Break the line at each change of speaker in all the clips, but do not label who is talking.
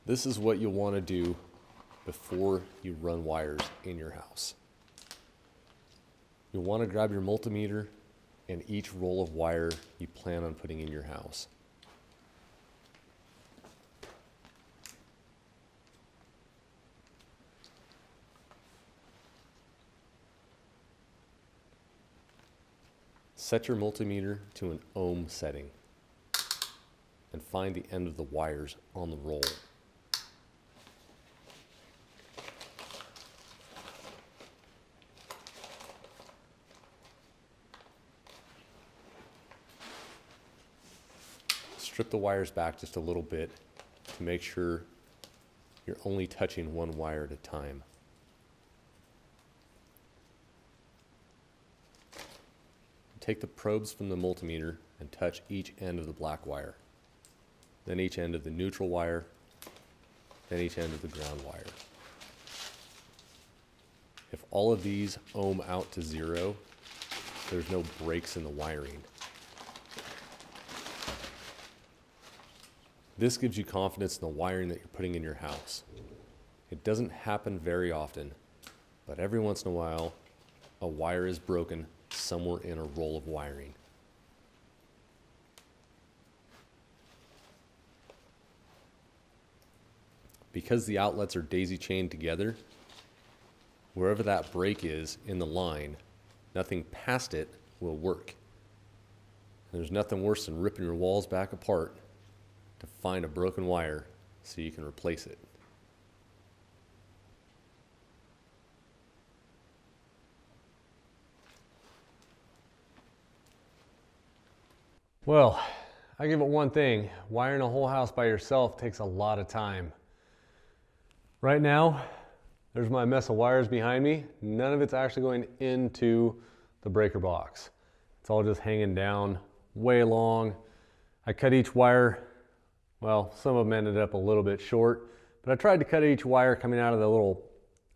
This is what you'll want to do before you run wires in your house. You'll want to grab your multimeter and each roll of wire you plan on putting in your house. Set your multimeter to an ohm setting and find the end of the wires on the roll. Strip the wires back just a little bit to make sure you're only touching one wire at a time. Take the probes from the multimeter and touch each end of the black wire, then each end of the neutral wire, then each end of the ground wire. If all of these ohm out to 0, there's no breaks in the wiring. This gives you confidence in the wiring that you're putting in your house. It doesn't happen very often, but every once in a while, a wire is broken somewhere in a roll of wiring. Because the outlets are daisy chained together, wherever that break is in the line, nothing past it will work. And there's nothing worse than ripping your walls back apart to find a broken wire so you can replace it. Well, I give it one thing. Wiring a whole house by yourself takes a lot of time. Right now, there's my mess of wires behind me. None of it's actually going into the breaker box. It's all just hanging down way long. I cut each wire. Well, some of them ended up a little bit short, but I tried to cut each wire coming out of the little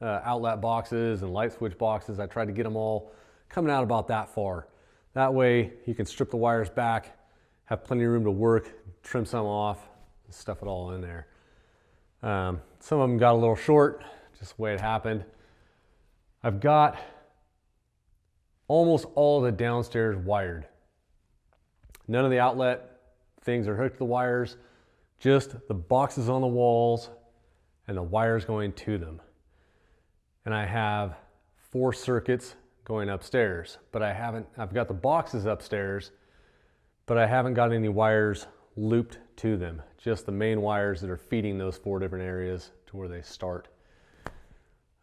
outlet boxes and light switch boxes. I tried to get them all coming out about that far. That way you can strip the wires back, have plenty of room to work, trim some off, and stuff it all in there. Some of them got a little short, just the way it happened. I've got almost all of the downstairs wired. None of the outlet things are hooked to the wires, just the boxes on the walls and the wires going to them. And I have 4 circuits going upstairs, but I've got the boxes upstairs, but I haven't got any wires looped to them, just the main wires that are feeding those 4 different areas to where they start.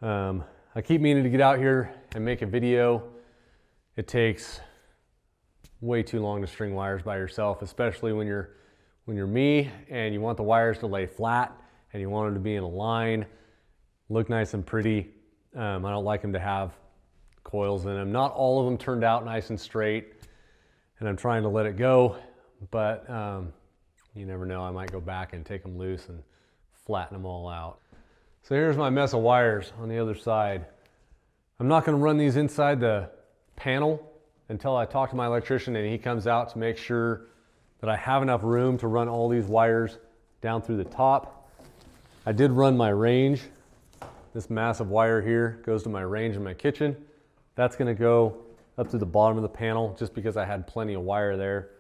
I keep meaning to get out here and make a video. It takes way too long to string wires by yourself, especially when you're me and you want the wires to lay flat and you want them to be in a line, look nice and pretty. I don't like them to have coils in them. Not all of them turned out nice and straight, and I'm trying to let it go, but you never know. I might go back and take them loose and flatten them all out. So here's my mess of wires on the other side. I'm not going to run these inside the panel until I talk to my electrician and he comes out to make sure that I have enough room to run all these wires down through the top. I did run my range. This massive wire here goes to my range in my kitchen. That's going to go up to the bottom of the panel just because I had plenty of wire there.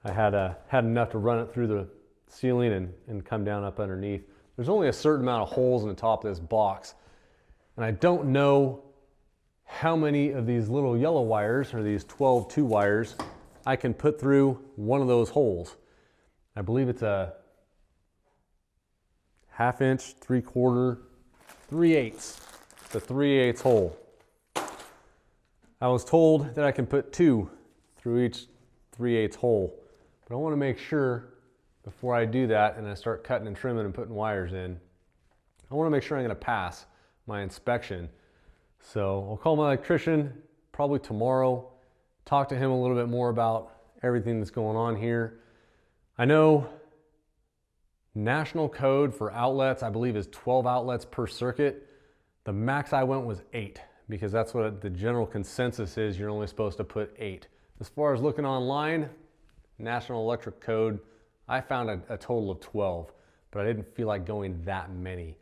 I had enough to run it through the ceiling and come down up underneath. There's only a certain amount of holes in the top of this box, and I don't know how many of these little yellow wires, or these 12-2 wires, I can put through one of those holes. I believe it's a 1/2 inch, 3/4, 3/8. It's a 3/8 hole. I was told that I can put 2 through each 3/8 hole, but I want to make sure before I do that and I start cutting and trimming and putting wires in, I want to make sure I'm going to pass my inspection. So I'll call my electrician probably tomorrow, talk to him a little bit more about everything that's going on here. I know national code for outlets, I believe, is 12 outlets per circuit. The max I went was 8 because that's what the general consensus is. You're only supposed to put 8. As far as looking online, National Electric Code, I found a total of 12. but I didn't feel like going that many.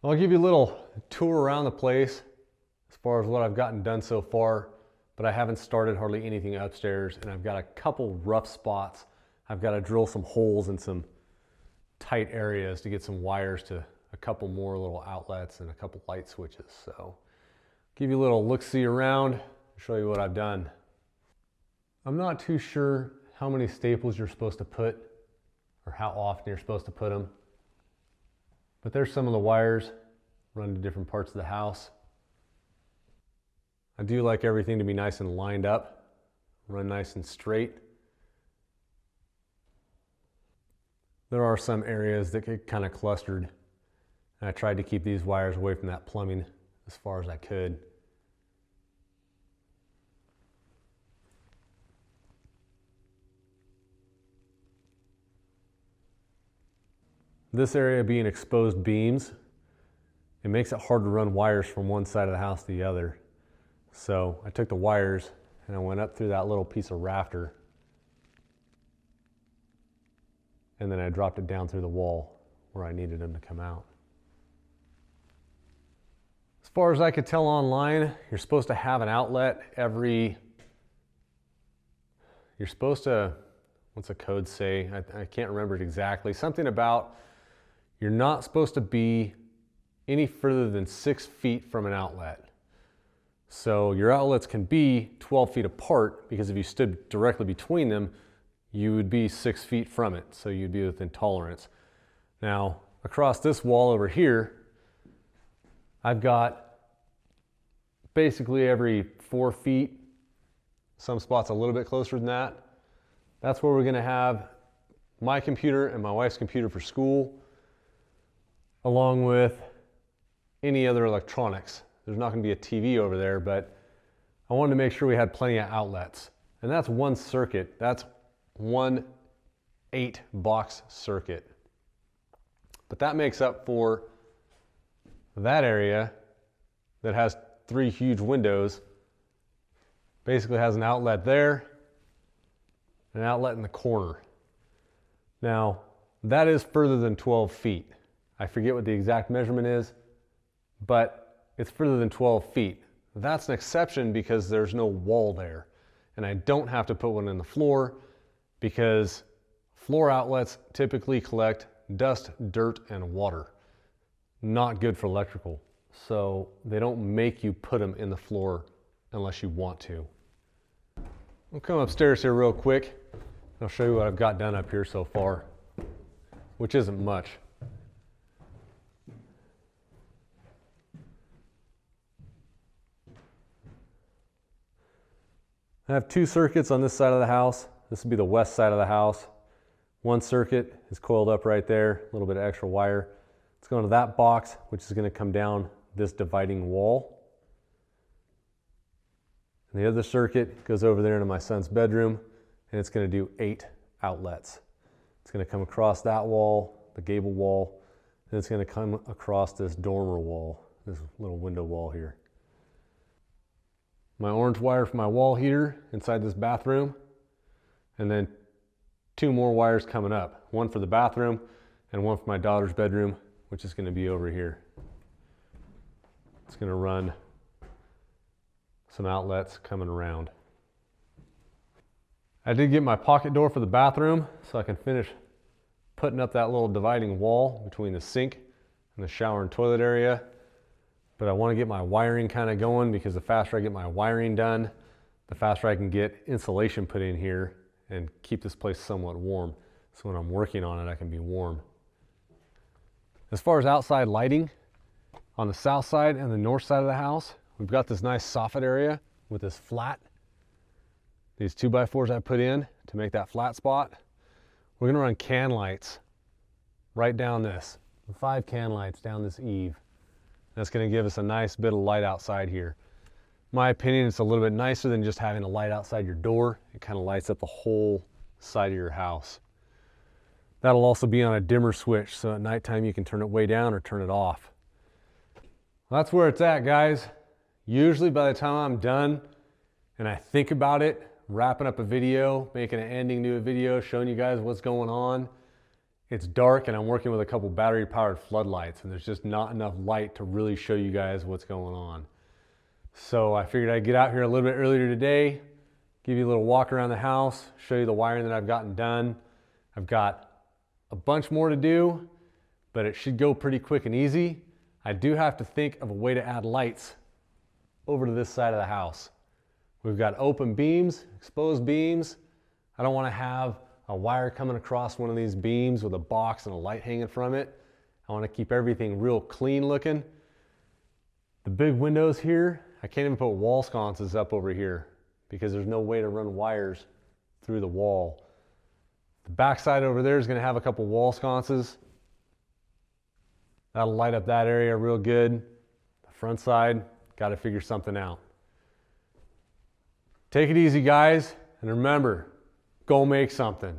I'll give you a little tour around the place as far as what I've gotten done so far, but I haven't started hardly anything upstairs, and I've got a couple rough spots. I've got to drill some holes in some tight areas to get some wires to a couple more little outlets and a couple light switches. So give you a little look-see around, show you what I've done. I'm not too sure how many staples you're supposed to put or how often you're supposed to put them, but there's some of the wires run to different parts of the house. I do like everything to be nice and lined up, run nice and straight. There are some areas that get kind of clustered, and I tried to keep these wires away from that plumbing as far as I could. This area being exposed beams, it makes it hard to run wires from one side of the house to the other. So I took the wires and I went up through that little piece of rafter, and then I dropped it down through the wall where I needed them to come out. As far as I could tell online, you're supposed to have an outlet every, you're supposed to, what's the code say? I can't remember it exactly. Something about you're not supposed to be any further than 6 feet from an outlet. So your outlets can be 12 feet apart, because if you stood directly between them, you would be 6 feet from it. So you'd be within tolerance. Now, across this wall over here, I've got basically every 4 feet, some spots a little bit closer than that. That's where we're gonna have my computer and my wife's computer for school, along with any other electronics. There's not gonna be a TV over there, but I wanted to make sure we had plenty of outlets. And that's one circuit. That's one 8-box circuit. But that makes up for that area that has 3 huge windows. Basically has an outlet there, an outlet in the corner. Now, that is further than 12 feet. I forget what the exact measurement is, but it's further than 12 feet. That's an exception because there's no wall there. And I don't have to put one in the floor, because floor outlets typically collect dust, dirt, and water. Not good for electrical. So they don't make you put them in the floor unless you want to. I'll come upstairs here real quick. I'll show you what I've got done up here so far, which isn't much. I have 2 circuits on this side of the house. This would be the west side of the house. One circuit is coiled up right there, a little bit of extra wire. It's going to that box, which is going to come down this dividing wall. And the other circuit goes over there into my son's bedroom, and it's going to do 8 outlets. It's going to come across that wall, the gable wall, and it's going to come across this dormer wall, this little window wall here. My orange wire for my wall heater inside this bathroom, and then 2 more wires coming up. One for the bathroom and one for my daughter's bedroom, which is going to be over here. It's going to run some outlets coming around. I did get my pocket door for the bathroom so I can finish putting up that little dividing wall between the sink and the shower and toilet area. But I want to get my wiring kind of going, because the faster I get my wiring done, the faster I can get insulation put in here and keep this place somewhat warm. So when I'm working on it, I can be warm. As far as outside lighting, on the south side and the north side of the house, we've got this nice soffit area with this flat. These 2x4s I put in to make that flat spot. We're gonna run can lights right down this. 5 can lights down this eave. That's going to give us a nice bit of light outside here. In my opinion, it's a little bit nicer than just having a light outside your door. It kind of lights up the whole side of your house. That'll also be on a dimmer switch, so at nighttime you can turn it way down or turn it off. Well, that's where it's at, guys. Usually by the time I'm done and I think about it, wrapping up a video, making an ending to a video, showing you guys what's going on, it's dark and I'm working with a couple battery powered floodlights, and there's just not enough light to really show you guys what's going on. So I figured I'd get out here a little bit earlier today, give you a little walk around the house, show you the wiring that I've gotten done. I've got a bunch more to do, but it should go pretty quick and easy. I do have to think of a way to add lights over to this side of the house. We've got open beams, exposed beams. I don't want to have a wire coming across one of these beams with a box and a light hanging from it. I want to keep everything real clean looking. The big windows here, I can't even put wall sconces up over here because there's no way to run wires through the wall. The back side over there is going to have a couple wall sconces. That'll light up that area real good. The front side, got to figure something out. Take it easy, guys, and remember, go make something.